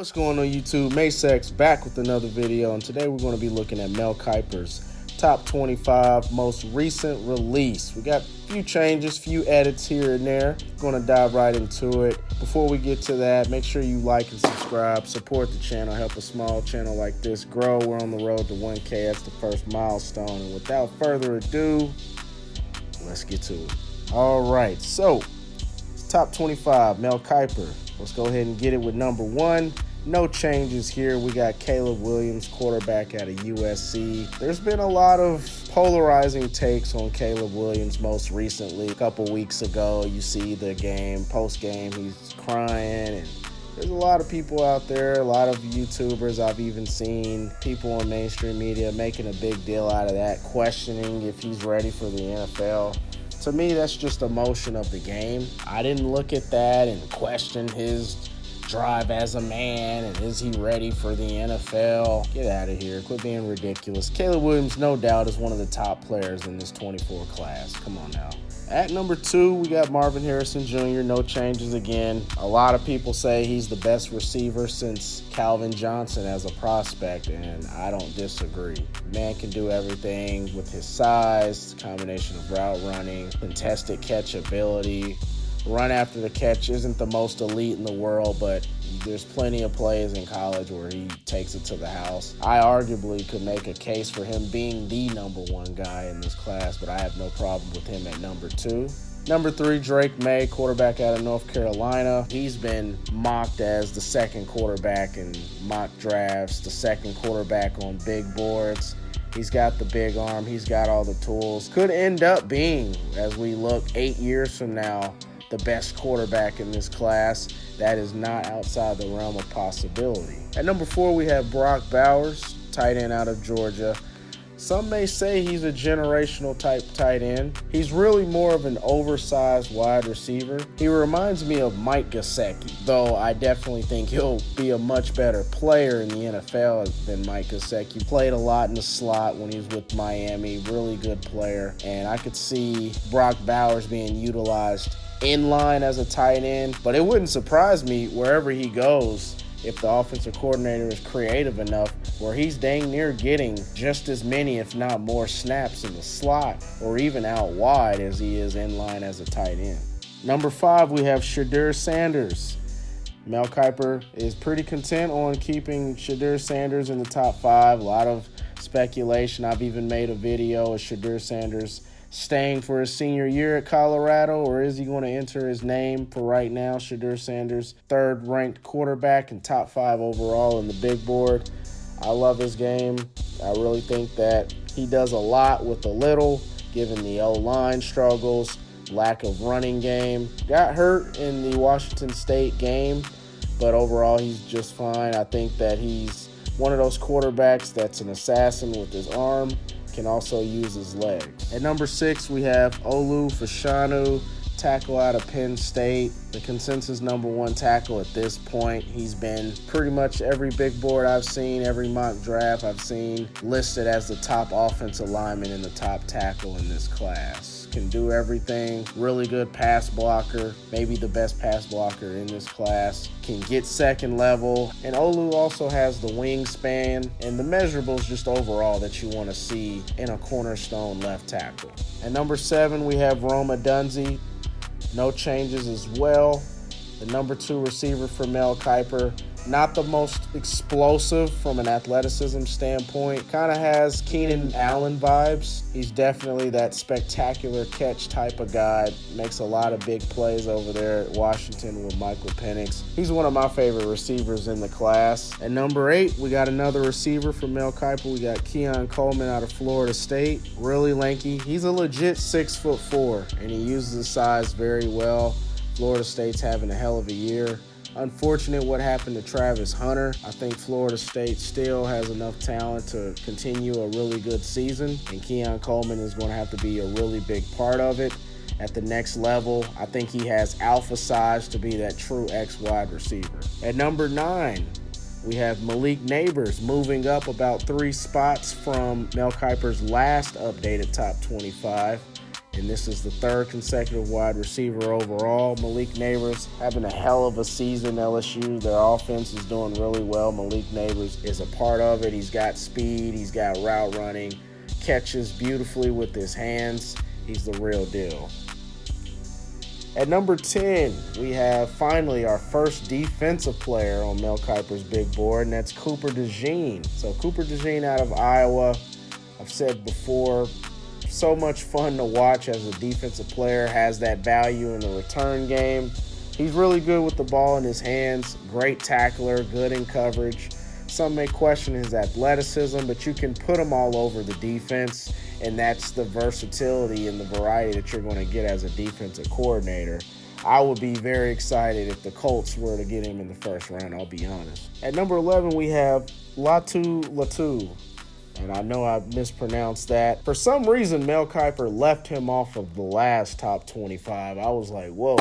What's going on YouTube? Masex back with another video, and today we're going to be looking at Mel Kiper's top 25 most recent release. We got a few changes, few edits here and there. Going to dive right into it. Before we get to that, make sure you like and subscribe, support the channel, help a small channel like this grow. We're on the road to 1K. That's the first milestone, and without further ado, let's get to it. All right, so it's top 25 Mel Kiper. Let's go ahead and get it with number 1. No changes here. We got Caleb Williams, quarterback out of USC. There's been a lot of polarizing takes on Caleb Williams most recently. A couple weeks ago, you see the game, post-game, he's crying, and there's a lot of people out there, a lot of YouTubers. I've even seen people on mainstream media making a big deal out of that, questioning if he's ready for the NFL. To me, that's just emotion of the game. I didn't look at that and question his drive as a man and is he ready for the NFL. Get out of here. Quit being ridiculous. Caleb Williams, no doubt, is one of the top players in this 24 class. Come on now. At number 2, we got Marvin Harrison Jr. No changes again. A lot of people say he's the best receiver since Calvin Johnson as a prospect, and I don't disagree. Man can do everything with his size, combination of route running, contested catch ability. Run after the catch isn't the most elite in the world, but there's plenty of plays in college where he takes it to the house. I arguably could make a case for him being the number 1 guy in this class, but I have no problem with him at number 2. Number 3, Drake May, quarterback out of North Carolina. He's been mocked as the second quarterback in mock drafts, the second quarterback on big boards. He's got the big arm. He's got all the tools. Could end up being, as we look 8 years from now, the best quarterback in this class. That is not outside the realm of possibility. At number 4, we have Brock Bowers, tight end out of Georgia. Some may say he's a generational type tight end. He's really more of an oversized wide receiver. He reminds me of Mike Gesicki, though I definitely think he'll be a much better player in the NFL than Mike Gesicki. Played a lot in the slot when he was with Miami, really good player, and I could see Brock Bowers being utilized in line as a tight end, but it wouldn't surprise me wherever he goes if the offensive coordinator is creative enough where he's dang near getting just as many, if not more, snaps in the slot or even out wide as he is in line as a tight end. Number 5, we have Shadur Sanders. Mel Kiper is pretty content on keeping Shadur Sanders in the top 5. A lot of speculation. I've even made a video of Shadur Sanders staying for his senior year at Colorado, or is he going to enter his name for right now? Shadur Sanders, 3rd ranked quarterback and top 5 overall in the big board. I love his game. I really think that he does a lot with a little, given the O-line struggles, lack of running game. Got hurt in the Washington State game, but overall he's just fine. I think that he's one of those quarterbacks that's an assassin with his arm, can also use his legs. At number 6, we have Olu Fanu, tackle out of Penn State, the consensus number 1 tackle at this point. He's been pretty much every big board I've seen, every mock draft I've seen, listed as the top offensive lineman and the top tackle in this class. Can do everything, really good pass blocker, maybe the best pass blocker in this class, can get second level, and Olu also has the wingspan and the measurables just overall that you want to see in a cornerstone left tackle. At number 7, we have Roma Dunze. No changes as well. The number 2 receiver for Mel Kiper. Not the most explosive from an athleticism standpoint. Kind of has Keenan Allen vibes. He's definitely that spectacular catch type of guy. Makes a lot of big plays over there at Washington with Michael Penix. He's one of my favorite receivers in the class. At number 8, we got another receiver from Mel Kiper. We got Keon Coleman out of Florida State. Really lanky. He's a legit 6'4", and he uses his size very well. Florida State's having a hell of a year. Unfortunate what happened to Travis Hunter. I think Florida State still has enough talent to continue a really good season, and Keon Coleman is going to have to be a really big part of it at the next level. I think he has alpha size to be that true X wide receiver. At number 9, we have Malik Neighbors moving up about 3 spots from Mel Kiper's last updated top 25. and this is the third consecutive wide receiver overall. Malik Neighbors having a hell of a season. LSU, their offense is doing really well. Malik Neighbors is a part of it. He's got speed, he's got route running, catches beautifully with his hands. He's the real deal. At number 10, we have finally our first defensive player on Mel Kiper's big board, and that's Cooper DeJean. So Cooper DeJean out of Iowa, I've said before, so much fun to watch as a defensive player, has that value in the return game. He's really good with the ball in his hands, great tackler, good in coverage. Some may question his athleticism, but you can put him all over the defense, and that's the versatility and the variety that you're going to get as a defensive coordinator. I would be very excited if the Colts were to get him in the first round, I'll be honest. At number 11, we have Latu. And I know I mispronounced that. For some reason, Mel Kiper left him off of the last top 25. I was like, whoa,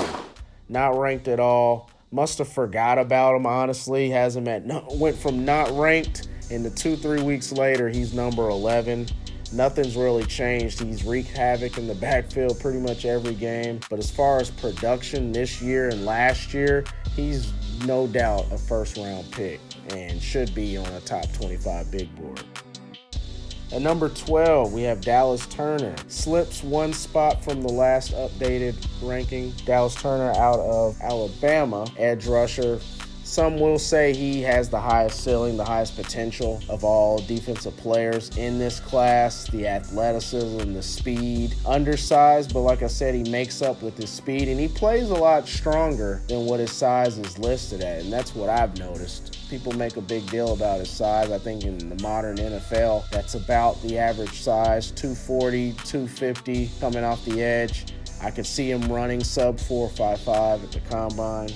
not ranked at all. Must have forgot about him, honestly. Has him went from not ranked into 2-3 weeks later, he's number 11. Nothing's really changed. He's wreaked havoc in the backfield pretty much every game. But as far as production this year and last year, he's no doubt a first-round pick and should be on a top 25 big board. At number 12, we have Dallas Turner. Slips one spot from the last updated ranking. Dallas Turner out of Alabama, edge rusher. Some will say he has the highest ceiling, the highest potential of all defensive players in this class. The athleticism, the speed, undersized, but like I said, he makes up with his speed, and he plays a lot stronger than what his size is listed at, and that's what I've noticed. People make a big deal about his size. I think in the modern NFL, that's about the average size, 240, 250 coming off the edge. I could see him running sub 4.55 at the combine.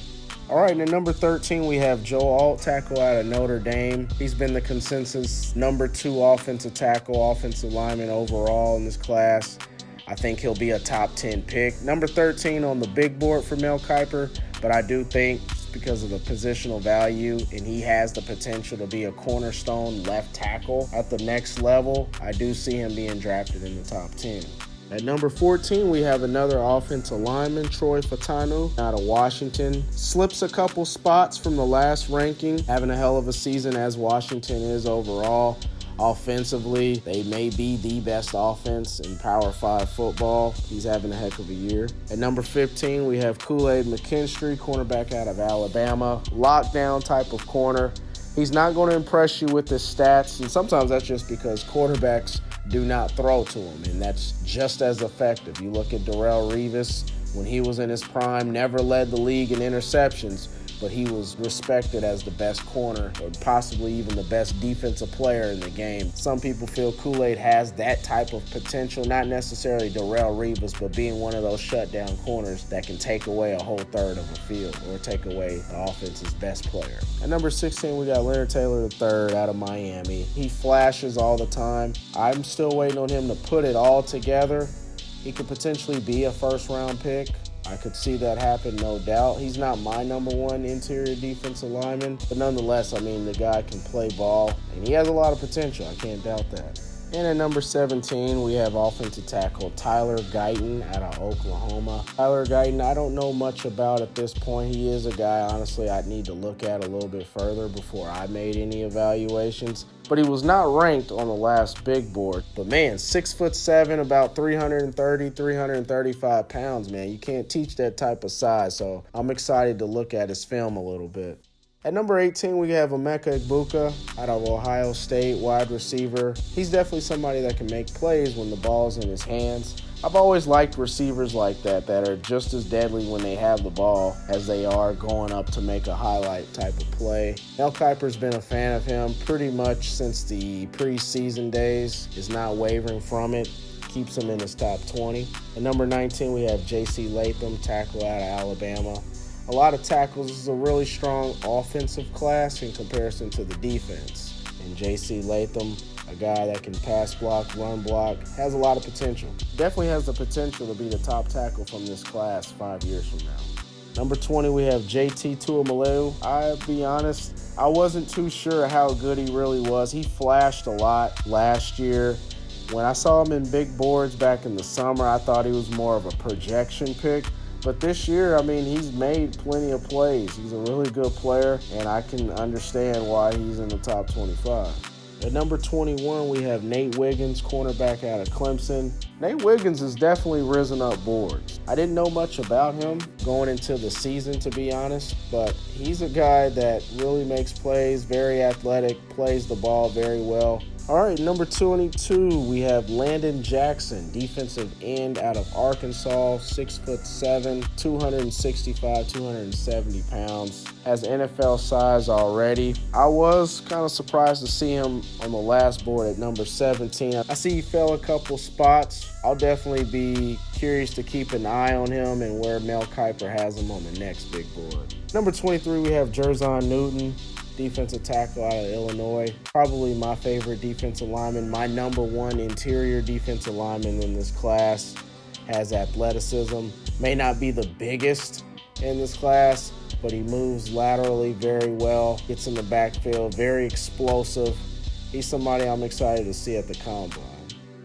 All right, and at number 13, we have Joe Alt, tackle out of Notre Dame. He's been the consensus number 2 offensive tackle, offensive lineman overall in this class. I think he'll be a top 10 pick. Number 13 on the big board for Mel Kiper, but I do think because of the positional value and he has the potential to be a cornerstone left tackle at the next level, I do see him being drafted in the top 10. At number 14, we have another offensive lineman, Troy Fautanu, out of Washington. Slips a couple spots from the last ranking, having a hell of a season as Washington is overall. Offensively, they may be the best offense in Power 5 football. He's having a heck of a year. At number 15, we have KoolAid McKinney, cornerback out of Alabama. Lockdown type of corner. He's not going to impress you with his stats, and sometimes that's just because quarterbacks do not throw to him, and that's just as effective. You look at Darrelle Revis when he was in his prime, never led the league in interceptions, but he was respected as the best corner or possibly even the best defensive player in the game. Some people feel KoolAid has that type of potential, not necessarily Darrelle Revis, but being one of those shutdown corners that can take away a whole third of a field or take away the offense's best player. At number 16, we got Leonard Taylor III out of Miami. He flashes all the time. I'm still waiting on him to put it all together. He could potentially be a first-round pick. I could see that happen, no doubt. He's not my number 1 interior defensive lineman, but nonetheless, I mean, the guy can play ball, and he has a lot of potential. I can't doubt that. And at number 17, we have offensive tackle Tyler Guyton out of Oklahoma. Tyler Guyton, I don't know much about at this point. He is a guy, honestly, I'd need to look at a little bit further before I made any evaluations. But he was not ranked on the last big board. But man, 6'7", about 330, 335 pounds, man. You can't teach that type of size. So I'm excited to look at his film a little bit. At number 18, we have Emeka Egbuka out of Ohio State, wide receiver. He's definitely somebody that can make plays when the ball's in his hands. I've always liked receivers like that are just as deadly when they have the ball as they are going up to make a highlight type of play. Mel Kiper's been a fan of him pretty much since the preseason days, is not wavering from it. Keeps him in his top 20. At number 19, we have J.C. Latham, tackle out of Alabama. A lot of tackles. This is a really strong offensive class in comparison to the defense. And J.C. Latham, a guy that can pass block, run block, has a lot of potential. Definitely has the potential to be the top tackle from this class 5 years from now. Number 20, we have JT Tuimoloau. I'll be honest, I wasn't too sure how good he really was. He flashed a lot last year. When I saw him in big boards back in the summer, I thought he was more of a projection pick. But this year, I mean, he's made plenty of plays. He's a really good player, and I can understand why he's in the top 25. At number 21, we have Nate Wiggins, cornerback out of Clemson. Nate Wiggins has definitely risen up boards. I didn't know much about him going into the season, to be honest, but he's a guy that really makes plays, very athletic, plays the ball very well. All right, number 22, we have Landon Jackson, defensive end out of Arkansas, 6'7", 265, 270 pounds. Has NFL size already. I was kind of surprised to see him on the last board at number 17. I see he fell a couple spots. I'll definitely be curious to keep an eye on him and where Mel Kiper has him on the next big board. Number 23, we have Javon Newton, defensive tackle out of Illinois. Probably my favorite defensive lineman, my number one interior defensive lineman in this class. Has athleticism, may not be the biggest in this class, but he moves laterally very well, gets in the backfield, very explosive. He's somebody I'm excited to see at the combine.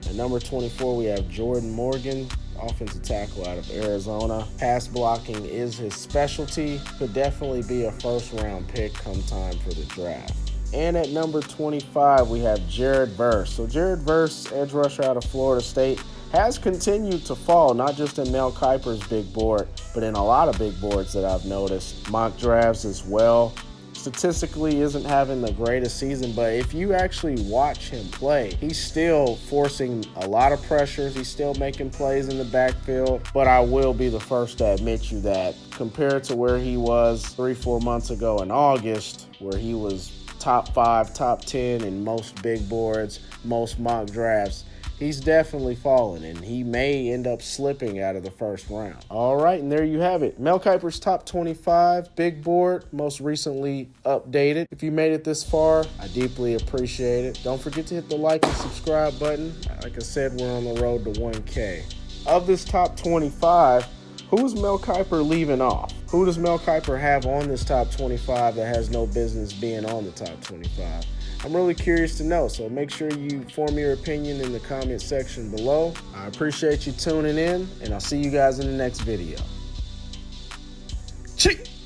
At number 24, we have Jordan Morgan, offensive tackle out of Arizona. Pass blocking is his specialty. Could definitely be a first-round pick come time for the draft. And at number 25, we have Jared Verse. So Jared Verse, edge rusher out of Florida State, has continued to fall, not just in Mel Kiper's big board, but in a lot of big boards that I've noticed. Mock drafts as well. Statistically isn't having the greatest season, but if you actually watch him play, he's still forcing a lot of pressures. He's still making plays in the backfield, but I will be the first to admit you that compared to where he was 3-4 months ago in August, where he was top 5, top 10 in most big boards, most mock drafts, he's definitely fallen, and he may end up slipping out of the first round. All right, and there you have it. Mel Kiper's top 25, big board, most recently updated. If you made it this far, I deeply appreciate it. Don't forget to hit the like and subscribe button. Like I said, we're on the road to 1K. Of this top 25, who's Mel Kiper leaving off? Who does Mel Kiper have on this top 25 that has no business being on the top 25? I'm really curious to know, so make sure you form your opinion in the comment section below. I appreciate you tuning in, and I'll see you guys in the next video. Cheers!